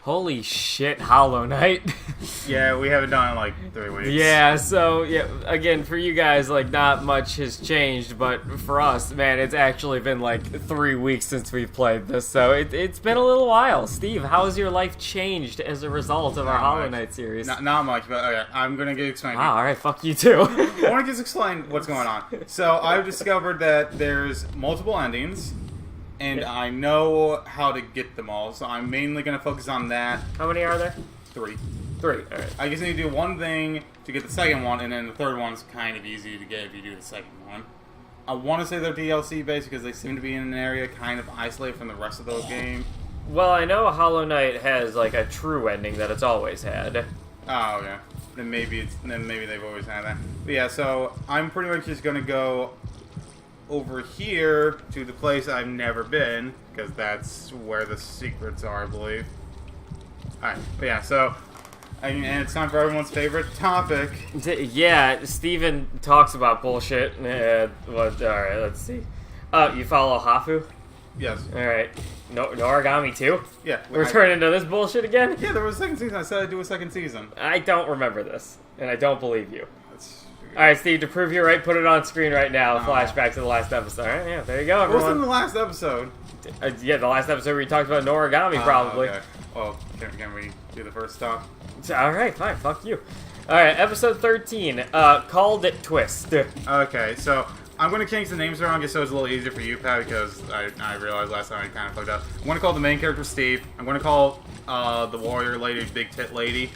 Holy shit, Hollow Knight. Yeah, we haven't done it in like 3 weeks. Yeah, so, yeah, again, for you guys, like, not much has changed, but for us, man, it's actually been like 3 weeks since we've played this, so it's been a little while. Steve, how has your life changed as a result of our Hollow Knight series? Not much, but okay, I'm gonna get explained. Wow, alright, fuck you too. I want to just explain what's going on. So, I've discovered that there's multiple endings, and I know how to get them all, so I'm mainly going to focus on that. How many are there? 3. 3, alright. I just need to do one thing to get the second one, and then the third one's kind of easy to get if you do the second one. I want to say they're DLC based because they seem to be in an area kind of isolated from the rest of those games. Well, I know Hollow Knight has, like, a true ending that it's always had. Oh, yeah. Then maybe they've always had that. But yeah, so I'm pretty much just going to go over here to the place I've never been, because that's where the secrets are, I believe. Alright, but yeah, so, and it's time for everyone's favorite topic. Yeah, Steven talks about bullshit. Alright, let's see. You follow Hafu? Yes. Alright. Noragami too? Yeah. We're turning into this bullshit again? Yeah, there was a second season. I said I'd do a second season. I don't remember this, and I don't believe you. Alright, Steve, to prove you're right, put it on screen right now. Flashback to the last episode. Alright, yeah, there you go, everyone. What was in the last episode? Yeah, the last episode where you talked about Noragami, probably. Okay. Well, can we do the first stop? Alright, fine, fuck you. Alright, episode 13, Called It Twist. Okay, so I'm going to change the names around just so it's a little easier for you, Pat, because I realized last time I kind of fucked up. I'm going to call the main character Steve. I'm going to call the warrior lady Big Tit Lady.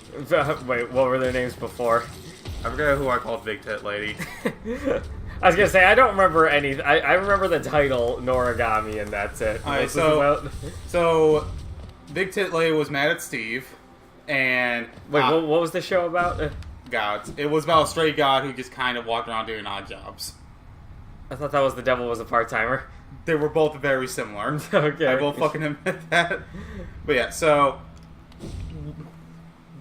Wait, what were their names before? I forgot who I called Big Tit Lady. I was gonna say, I don't remember any. I remember the title Noragami, and that's it. Alright, so Big Tit Lady was mad at Steve, and wait, what was the show about? Gods. It was about a stray god who just kind of walked around doing odd jobs. I thought that was the devil was a part-timer. They were both very similar. Okay. I will fucking admit that. But yeah, so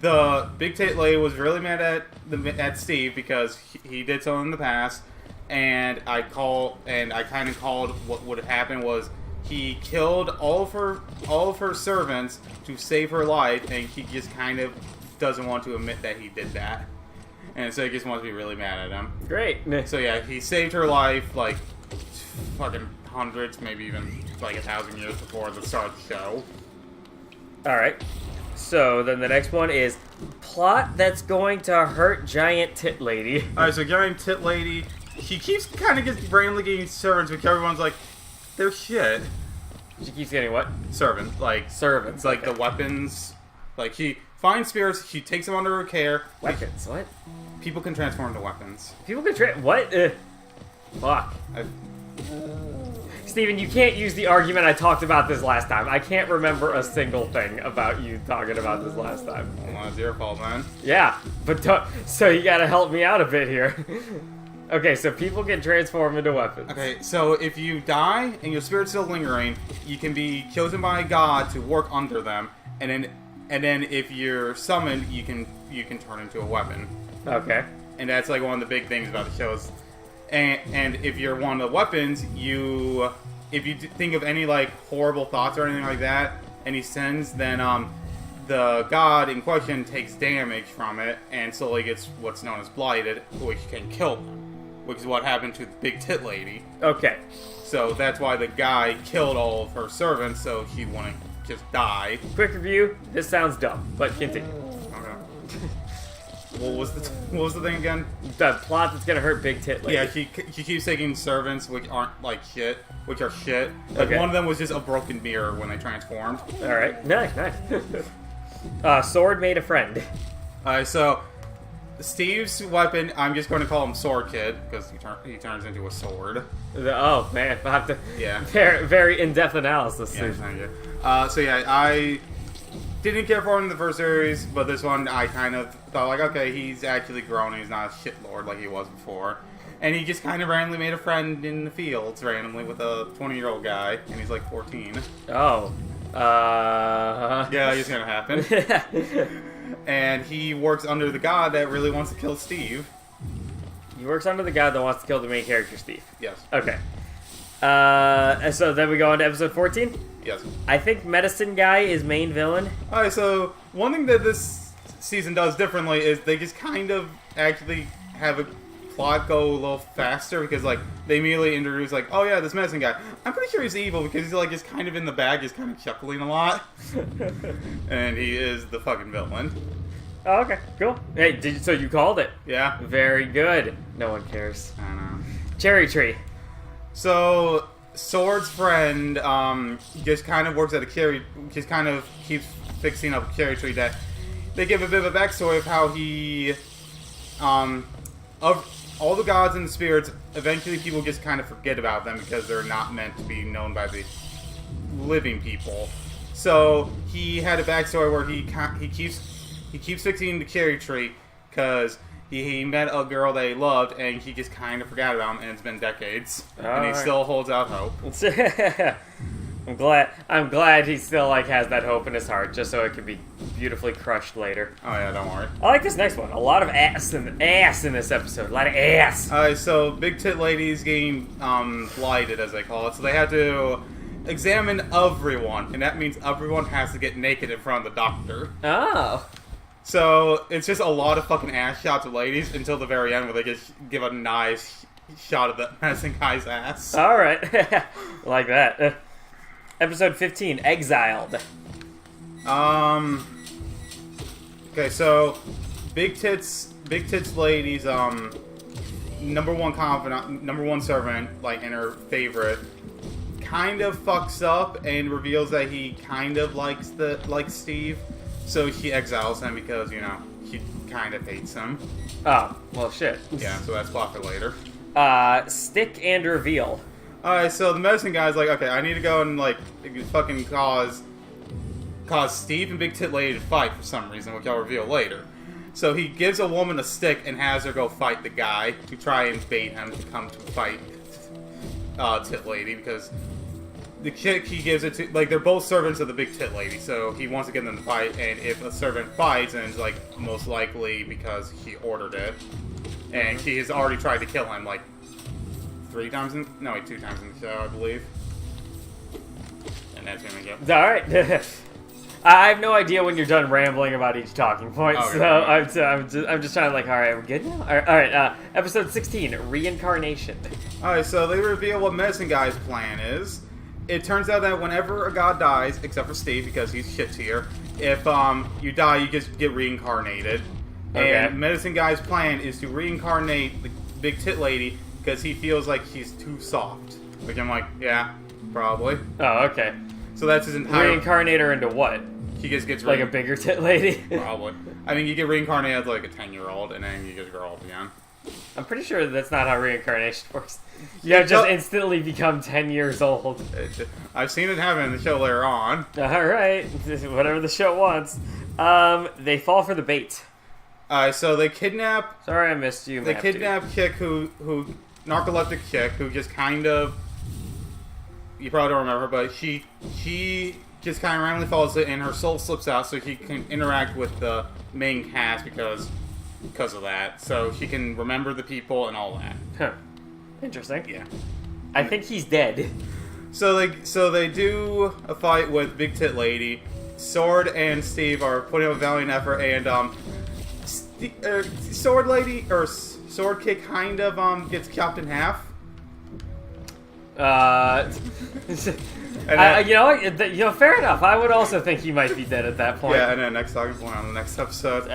the Big Tit Lady was really mad at Steve because he did something in the past, and I kind of called what would happen was he killed all of her servants to save her life, and he just kind of doesn't want to admit that he did that, and so he just wants to be really mad at him. Great. So yeah, he saved her life like fucking hundreds, maybe even like 1,000 years before the start of the show. All right. So then the next one is plot that's going to hurt Giant Tit Lady. Alright, so Giant Tit Lady, he keeps kind of just randomly getting servants, because everyone's like, they're shit. She keeps getting what? Servants, like Servants. Like okay. the weapons. Like he finds spirits, he takes them under her care. Weapons. What? People can transform into weapons. People can what? Fuck. Steven, you can't use the argument I talked about this last time. I can't remember a single thing about you talking about this last time. Well, it's your fault, man. Yeah, but so you gotta help me out a bit here. Okay, so people can transform into weapons. Okay, so if you die and your spirit's still lingering, you can be chosen by God to work under them, and then if you're summoned, you can turn into a weapon. Okay. And that's like one of the big things about the shows. And if you're one of the weapons, if you think of any like horrible thoughts or anything like that, any sins, then the god in question takes damage from it and slowly gets what's known as blighted, which can kill them, which is what happened to the Big Tit Lady. Okay. So that's why the guy killed all of her servants, so she wouldn't just die. Quick review. This sounds dumb, but continue. What was the thing again? The plot that's gonna hurt Big Tit Lady. Yeah, she keeps taking servants which aren't like shit, which are shit. Like okay. One of them was just a broken mirror when they transformed. All right, nice. Sword made a friend. Alright, so Steve's weapon, I'm just going to call him Sword Kid because he turns into a sword. Oh man, I have to. Yeah. Very in-depth analysis. Yeah, thank you. So yeah, I didn't care for him in the first series, but this one I kind of thought like, okay, he's actually grown and he's not a shitlord like he was before. And he just kind of randomly made a friend in the fields randomly with a 20-year-old guy, and he's like 14. Oh. Yeah, it's gonna happen. And he works under the god that really wants to kill Steve. He works under the god that wants to kill the main character, Steve. Yes. Okay. And so then we go on to episode 14? Yes. I think Medicine Guy is main villain. Alright, so one thing that this season does differently is they just kind of actually have a plot go a little faster because, like, they immediately introduce, like, oh yeah, this medicine guy. I'm pretty sure he's evil because he's, like, just kind of in the bag, he's kind of chuckling a lot. And he is the fucking villain. Oh, okay, cool. Hey, so you called it? Yeah. Very good. No one cares. I know. Cherry Tree. So, Sword's friend, just kind of works at just kind of keeps fixing up a cherry tree that they give a bit of a backstory of how he, of all the gods and the spirits, eventually people just kind of forget about them because they're not meant to be known by the living people. So, he had a backstory where he keeps fixing the cherry tree because he met a girl that he loved, and he just kind of forgot about him, and it's been decades. And he still holds out hope. I'm glad he still, like, has that hope in his heart, just so it can be beautifully crushed later. Oh yeah, don't worry. I like this next one. A lot of ass in this episode. A lot of ass. Alright, so Big Tit Lady's getting blighted, as they call it, so they had to examine everyone, and that means everyone has to get naked in front of the doctor. Oh. So, it's just a lot of fucking ass shots of ladies until the very end where they just give a nice shot of the medicine guy's ass. Alright. Like that. Episode 15, Exiled. Okay, so, Big Tits Lady's, number one confidant, number one servant, like, and her favorite, kind of fucks up and reveals that he kind of likes Steve. So she exiles him because, you know, she kind of hates him. Oh, well, shit. Yeah, so that's plot for later. Stick and Reveal. Alright, so the medicine guy's like, okay, I need to go and, like, fucking cause Steve and Big Tit Lady to fight for some reason, which I'll reveal later. So he gives a woman a stick and has her go fight the guy to try and bait him to come to fight Tit Lady because the chick he gives it to, like, they're both servants of the Big Tit Lady, so he wants to get them to fight, and if a servant fights, then it's, like, most likely because he ordered it, and he has already tried to kill him, like, 2 times in the show, I believe. And that's gonna go. Alright. I have no idea when you're done rambling about each talking point, Okay, so right. I'm just trying to, like, alright, we're good now? Alright, episode 16, Reincarnation. Alright, so they reveal what Medicine Guy's plan is. It turns out that whenever a god dies, except for Steve because he's shit tier, if you die, you just get reincarnated. Okay. And Medicine Guy's plan is to reincarnate the Big Tit Lady because he feels like she's too soft. Which I'm like, yeah, probably. Oh, okay. So that's his entire... Reincarnate her into what? He just gets... Like a bigger tit lady? Probably. I mean, you get reincarnated as like a 10-year-old, and then you just grow up again. I'm pretty sure that's not how reincarnation works. You just instantly become 10 years old. I've seen it happen in the show later on. Alright, whatever the show wants. They fall for the bait. So they kidnap... Sorry I missed you, They kidnap chick who... Narcoleptic chick who just kind of... You probably don't remember, but she just kind of randomly falls asleep and her soul slips out so she can interact with the main cast because of that. So she can remember the people and all that. Huh. Interesting. Yeah. I think he's dead. So they do a fight with Big Tit Lady. Sword and Steve are putting up a valiant effort, and Sword Lady or Sword Kid kind of gets chopped in half. Fair enough. I would also think he might be dead at that point. Yeah, and then next talking point on the next episode.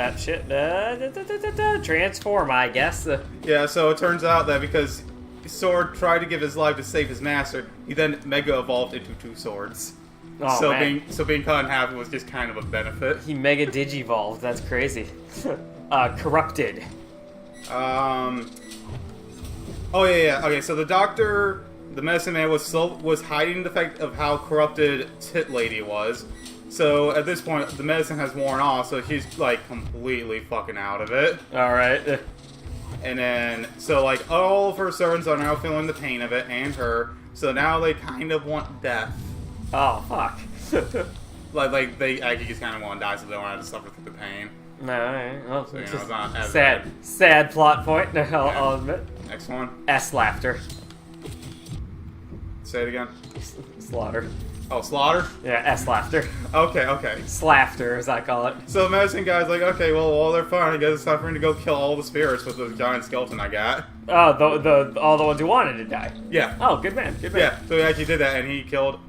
Transform, I guess. Yeah, so it turns out that because Sword tried to give his life to save his master, he then mega evolved into 2 swords. Oh, so man. being cut in half was just kind of a benefit. He mega digivolved. That's crazy. Corrupted. Oh yeah. Okay, so the doctor, the medicine man, was hiding the fact of how corrupted Tit Lady was. So at this point, the medicine has worn off, so she's like completely fucking out of it. All right. And then, so like all of her servants are now feeling the pain of it, and her. So now they kind of want death. Oh fuck. like they actually just kind of want to die, so they don't have to suffer through the pain. Alright, well, So, it's not as sad plot point, I'll admit. Next one. S laughter. Say it again. Slaughter. Oh, Slaughter? Yeah, S-Laughter. Okay, okay. Slafter, as I call it. So the medicine guy's like, okay, well, while they're fine, I guess it's time for him to go kill all the spirits with the giant skeleton I got. Oh, all the ones who wanted to die. Yeah. Oh, good man, good man. Yeah, so he actually did that, and he killed...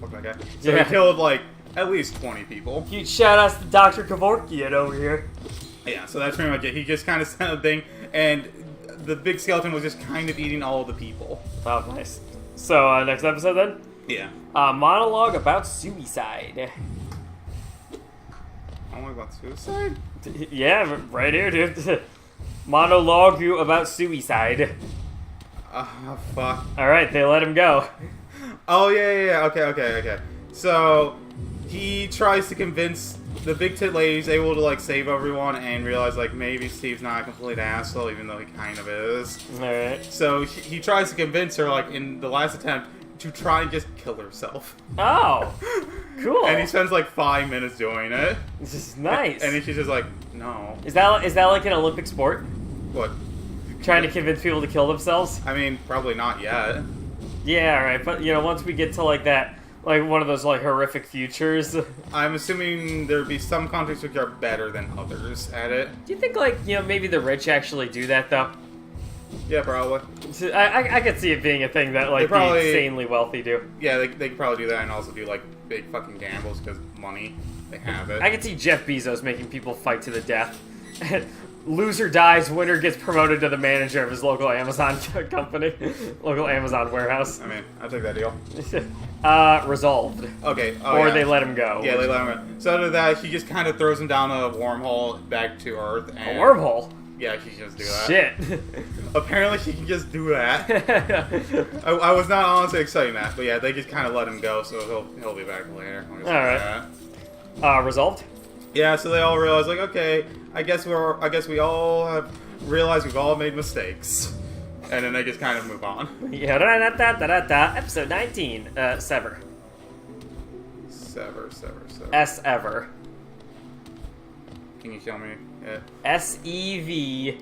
Fuck that guy. So Yeah. he killed, like, at least 20 people. Huge shout-outs to Dr. Kevorkian over here. Yeah, so that's pretty much it. He just kind of sent a thing, and the big skeleton was just kind of eating all of the people. Oh, nice. So, next episode then? Yeah. Monologue about suicide. I want about suicide? Yeah, right here, dude. Monologue about suicide. Fuck. Alright, they let him go. Oh, yeah. Okay. So, he tries to convince the big tit lady he's able to, like, save everyone and realize, like, maybe Steve's not a complete asshole, even though he kind of is. Alright. So, he tries to convince her, like, in the last attempt, to try and just kill herself. Oh, cool. And he spends, like, 5 minutes doing it. This is nice. And she's just like, no. Is that like an Olympic sport? What? Trying to convince people to kill themselves? I mean, probably not yet. Yeah, alright, but, you know, once we get to, like, that, like, one of those, like, horrific futures... I'm assuming there'd be some countries which are better than others at it. Do you think, like, you know, maybe the rich actually do that, though? Yeah, probably. I could see it being a thing that, like, the insanely wealthy do. Yeah, they could probably do that and also do, like, big fucking gambles because money, they have it. I could see Jeff Bezos making people fight to the death. Loser dies, winner gets promoted to the manager of his local Amazon company. Local Amazon warehouse. I mean, I'll take that deal. Resolved. Okay. Or they let him go. Yeah, they let him go. So after that, he just kind of throws him down a wormhole back to Earth. And A wormhole? Yeah, he can just do that. Shit. Apparently, he can just do that. I was not honestly expecting that, but yeah, they just kind of let him go, so he'll be back later. Alright. Resolved? Yeah, so they all realize, like, okay, I guess we all have realized we've all made mistakes, and then they just kind of move on. Yeah. Episode 19. Sever. Sever. S-Ever. Can you show me it? S-E-V-E-R.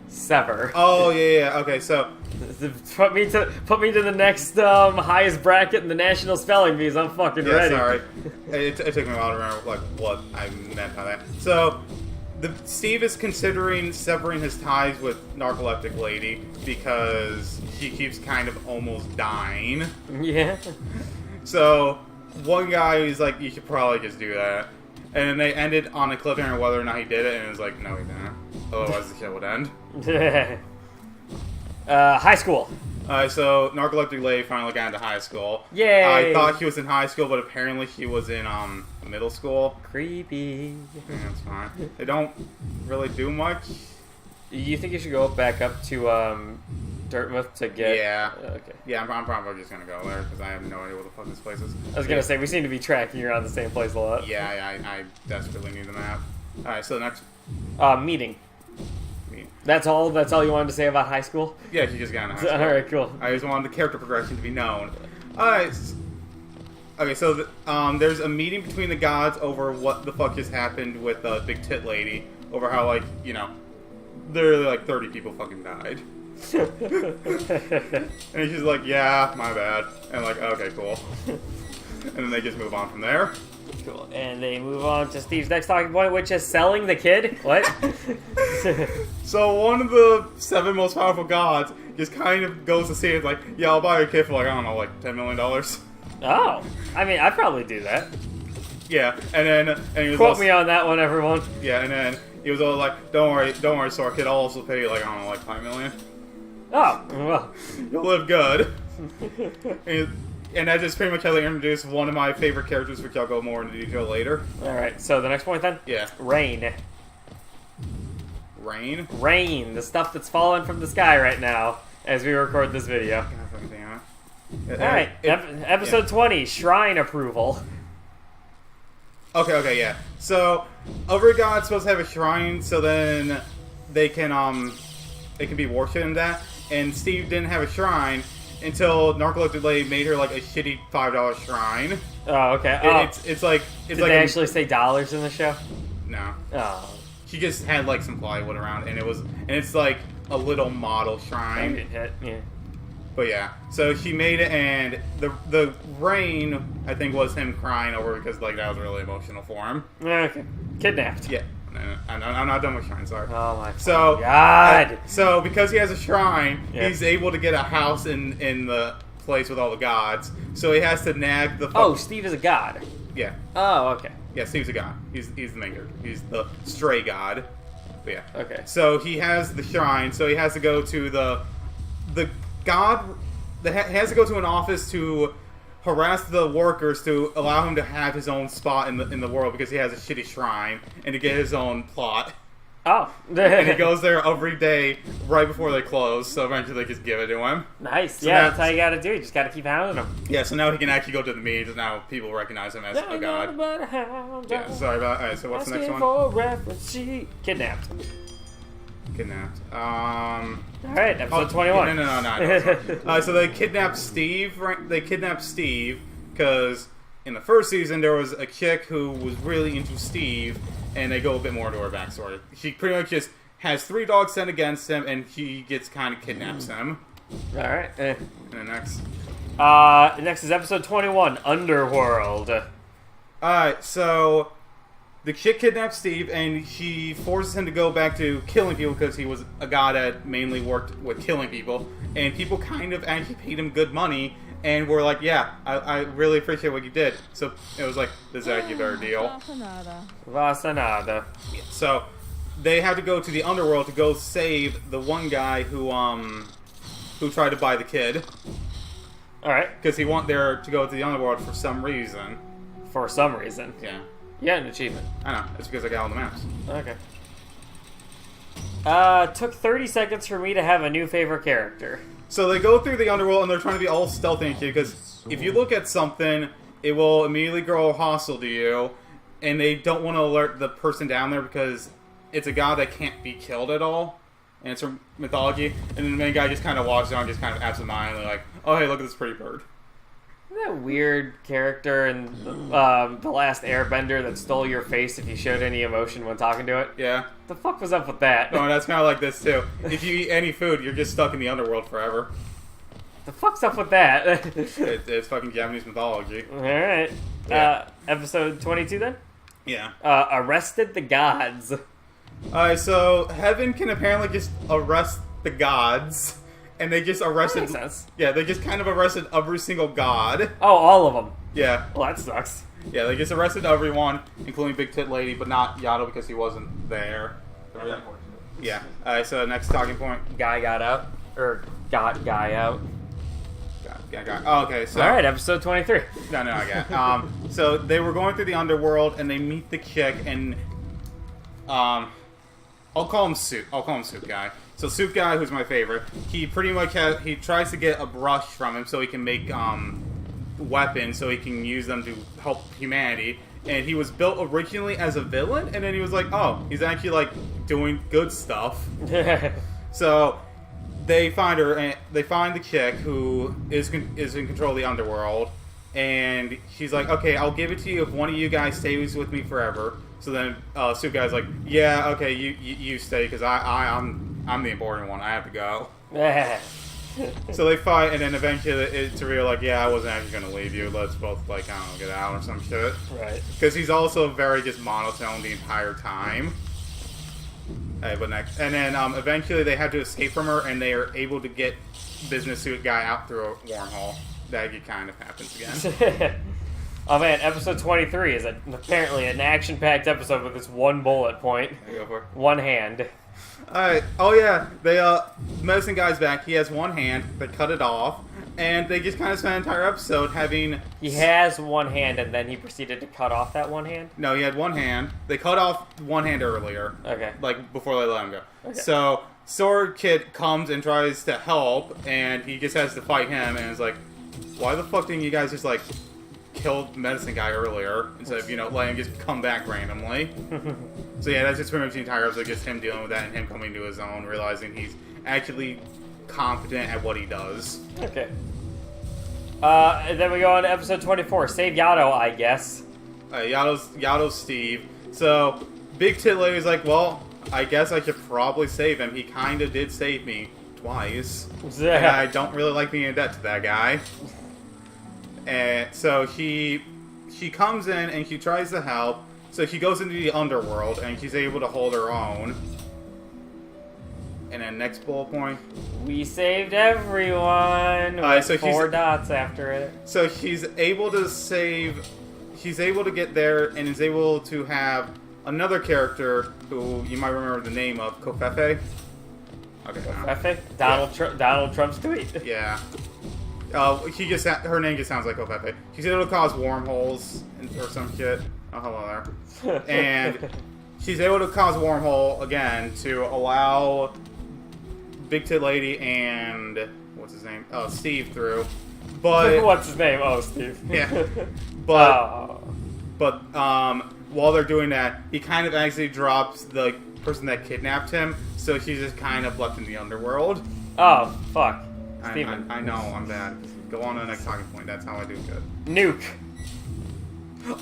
Sever. Oh yeah. Okay, so Put me to the next highest bracket in the national spelling bees. I'm fucking ready. Sorry, it took me a while to remember like what I meant by that. So, Steve is considering severing his ties with Narcoleptic Lady because he keeps kind of almost dying. Yeah. So, one guy is like, "You should probably just do that," and then they ended on a cliffhanger whether or not he did it, and it was like, "No, he didn't." Otherwise, the show would end. High school. So Narcoleptic Lady finally got into high school. Yay! I thought he was in high school, but apparently he was in middle school. Creepy. Yeah, that's fine. They don't really do much. You think you should go back up to Dartmouth to get? Yeah. Okay. Yeah, I'm probably just gonna go there because I have no idea what the fuck this place is. I was gonna say we seem to be tracking around the same place a lot. Yeah, I desperately need the map. All right, so the next meeting. That's all you wanted to say about high school? Yeah, he just got into high school. Alright, cool. I just wanted the character progression to be known. Alright. Okay, so there's a meeting between the gods over what the fuck just happened with the big tit lady. Over how, like, you know, literally like 30 people fucking died. And she's like, yeah, my bad. And like, okay, cool. And then they just move on from there. Cool. And they move on to Steve's next talking point, which is selling the kid. What? So one of the 7 most powerful gods just kind of goes to see it like, yeah, I'll buy a kid for like, I don't know, like $10 million. Oh. I mean, I'd probably do that. Yeah, and he was Quote me on that one, everyone. Yeah, and then he was all like, don't worry, Sora kid, I'll also pay you like, I don't know, like $5 million. Oh, well. You'll live good. And that just pretty much how they introduced one of my favorite characters, which I'll go more into detail later. Alright, so the next point then? Yeah. Rain. Rain? Rain, the stuff that's falling from the sky right now as we record this video. God fucking damn it. Alright, episode 20, Shrine Approval. Okay, yeah. So, every god's supposed to have a shrine, so then they can be worshipped in that. And Steve didn't have a shrine until Narcoleptic Lady made her like a shitty $5 shrine. Oh, okay. It's like Did they actually say dollars in the show? No. Oh. She just had like some plywood around, and it's like a little model shrine. Hit. Yeah. But yeah, so she made it, and the rain, I think, was him crying over because like that was really emotional for him. Okay. Kidnapped. Yeah, I'm not done with shrine. Sorry. Oh my So God. So because he has a shrine, Yeah. he's able to get a house in the place with all the gods. So he has to nag the. Oh, Steve is a god. Yeah. Oh, okay. Yeah, Steve's a god. He's the main character. He's the stray god. But yeah. Okay. So he has the shrine. So he has to go to the god. He has to go to an office to harass the workers to allow him to have his own spot in the world because he has a shitty shrine and to get his own plot. Oh. And he goes there every day right before they close. So eventually they just give it to him. Nice. So Yeah, now- that's how you gotta do it. You just gotta keep hounding him. Yeah. So now he can actually go to the meetings. And now people recognize him as a god. Yeah. Sorry about. Alright. So what's the next one? For reference sheet. Kidnapped. Kidnapped. Alright, episode 21. No. So they kidnapped Steve. Right? They kidnapped Steve because in the first season there was a chick who was really into Steve, and they go a bit more into her backstory. She pretty much just has 3 dogs sent against him, and he gets kind of kidnaps him. Alright. And then next. Next is episode 21, Underworld. Alright, so the chick kidnaps Steve, and she forces him to go back to killing people because he was a god that mainly worked with killing people. And people kind of actually paid him good money, and were like, yeah, I really appreciate what you did. So it was like, this is actually a better deal. Vasanada. So they had to go to the underworld to go save the one guy who tried to buy the kid. Alright. Because he wanted there to go to the underworld for some reason. For some reason. Yeah. You got an achievement. I know. It's because I got all the maps. Okay. Took 30 seconds for me to have a new favorite character. So they go through the underworld and they're trying to be all stealthy and shit, because if you look at something, it will immediately grow hostile to you, and they don't want to alert the person down there because it's a god that can't be killed at all, and it's from mythology, and then the main guy just kind of walks down, just kind of absentmindedly like, oh hey, look at this pretty bird. Isn't that weird character in The Last Airbender that stole your face if you showed any emotion when talking to it? Yeah. The fuck was up with that? No, that's kind of like this too. If you eat any food, you're just stuck in the underworld forever. The fuck's up with that? It's fucking Japanese mythology. Alright. Yeah. Episode 22 then? Yeah. Arrested the Gods. Alright, so Heaven can apparently just arrest the gods, and they just arrested. That makes sense. Yeah, they just kind of arrested every single god. Oh, all of them. Yeah. Well, that sucks. Yeah, they just arrested everyone, including Big Tit Lady, but not Yato because he wasn't there. Yeah. Alright, so next talking point. Guy got out. Or got guy out. God. Oh, okay, so. Alright, episode 23. No, I got it. So they were going through the underworld, and they meet the chick, and I'll call him Soup. Soup Guy. So Soup Guy, who's my favorite, he pretty much he tries to get a brush from him so he can make weapons, so he can use them to help humanity. And he was built originally as a villain, and then he was like, oh, he's actually like doing good stuff. So they find her, and they find the chick who is in control of the underworld, and she's like, okay, I'll give it to you if one of you guys stays with me forever. So then Soup Guy's like, yeah, okay, you stay, because I'm the important one. I have to go. So they fight, and then eventually it's revealed, like, yeah, I wasn't actually going to leave you. Let's both, like, I don't know, get out or some shit. Right. Because he's also very just monotone the entire time. But next. And then eventually they have to escape from her, and they are able to get Business Suit Guy out through a wormhole. That kind of happens again. Oh man, episode 23 is apparently an action-packed episode with this one bullet point. Go for it. One hand. Alright, oh yeah, Medicine Guy's back. He has one hand, they cut it off, and they just kind of spent an entire episode having... He has one hand, and then he proceeded to cut off that one hand? No, he had one hand. They cut off one hand earlier. Okay. Like, before they let him go. Okay. So, Sword Kid comes and tries to help, and he just has to fight him, and is like, why the fuck didn't you guys just, like, kill Medicine Guy earlier, instead of, letting him just come back randomly? So yeah, that's just pretty much the entire episode, just him dealing with that, and him coming to his own, realizing he's actually competent at what he does. Okay. And then we go on to episode 24. Save Yato, I guess. Yato's Steve. So, Big Tit Lady's like, well, I guess I should probably save him. He kind of did save me twice. And I don't really like being in debt to that guy. And so she comes in and she tries to help. So she goes into the underworld and she's able to hold her own. And then next bullet point. We saved everyone. So 4 dots after it. So she's able to save. She's able to get there and is able to have another character who you might remember the name of, Kofefe. Okay. Kofefe? Donald Trump's tweet. Yeah. Her name just sounds like Kofefe. She's able to cause wormholes or some shit. Oh, hello there. And she's able to cause a wormhole again to allow Big Tit Lady and what's his name? Oh, Steve through. But what's his name? Oh, Steve. Yeah. But while they're doing that, he kind of actually drops the person that kidnapped him, so she's just kind of left in the underworld. Oh, fuck. I know, I'm bad. Go on to the next talking point. That's how I do good. Nuke.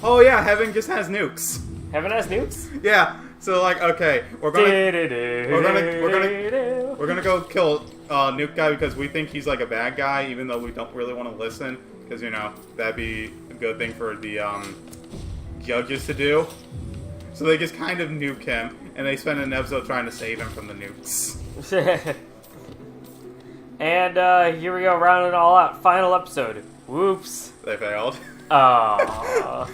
Oh yeah, Heaven just has nukes. Heaven has nukes? Yeah. So like, okay, we're gonna go kill Nuke guy because we think he's like a bad guy, even though we don't really want to listen, because you know that'd be a good thing for the judges to do. So they just kind of nuke him, and they spend an episode trying to save him from the nukes. And here we go, rounding it all out. Final episode. Whoops. They failed. Aww.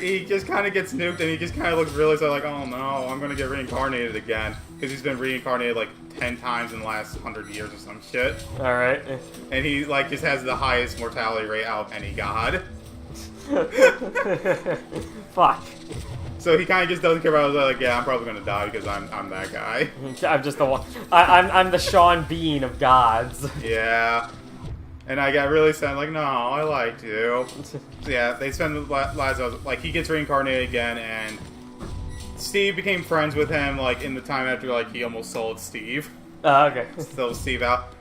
He just kind of gets nuked, and he just kind of looks really so like, oh no, I'm gonna get reincarnated again, because he's been reincarnated like 10 times in the last 100 years or some shit. All right. And he like just has the highest mortality rate out of any god. Fuck. So he kind of just doesn't care about it. Like, yeah, I'm probably gonna die because I'm that guy. I'm just the one. I'm the Sean Bean of gods. Yeah. And I got really sad, like, no, I liked you. So yeah, they spend the last, like, he gets reincarnated again, and Steve became friends with him, like, in the time after, like, he almost sold Steve. Okay. Sold Steve out.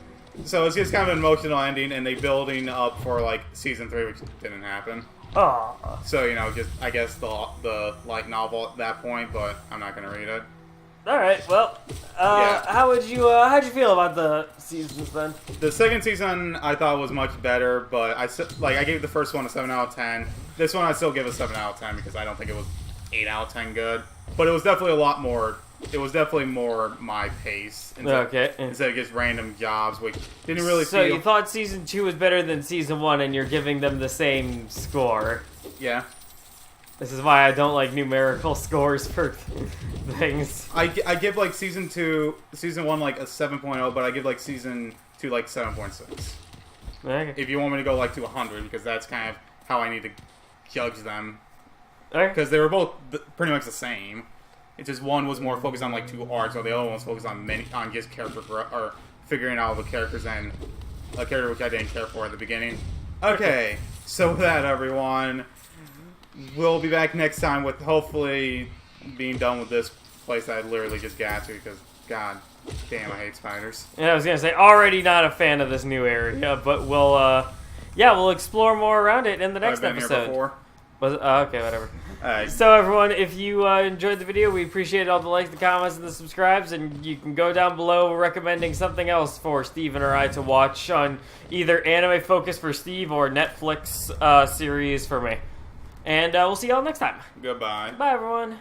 So it's just kind of an emotional ending, and they building up for, like, season 3, which didn't happen. Aww. So, you know, just, I guess, the light novel at that point, but I'm not gonna read it. Alright, well, Yeah. how'd you feel about the seasons then? The second season I thought was much better, but I gave the first one a 7 out of 10. This one I still give a 7 out of 10 because I don't think it was 8 out of 10 good. But it was definitely a lot more, it was definitely more my pace. Instead of just random jobs, which didn't really So feel... you thought season 2 was better than season 1 and you're giving them the same score. Yeah. This is why I don't like numerical scores for things. I give like season 1 like a 7.0, but I give like season 2 like 7.6. Okay. If you want me to go like to 100, because that's kind of how I need to judge them. Okay. Because they were both pretty much the same. It's just one was more focused on like 2 arcs, while the other one was focused on just character or figuring out the characters and a character which I didn't care for at the beginning. Okay, so with that, everyone, we'll be back next time with hopefully being done with this place that I literally just got to, because god damn, I hate spiders. Yeah, I was gonna say, already not a fan of this new area, but we'll explore more around it in the next I've been episode. here before. Okay, whatever. Alright. So everyone, if you enjoyed the video, we appreciate all the likes, the comments, and the subscribes, and you can go down below recommending something else for Steven or I to watch on either Anime Focus for Steve or Netflix series for me. And we'll see y'all next time. Goodbye. Bye, everyone.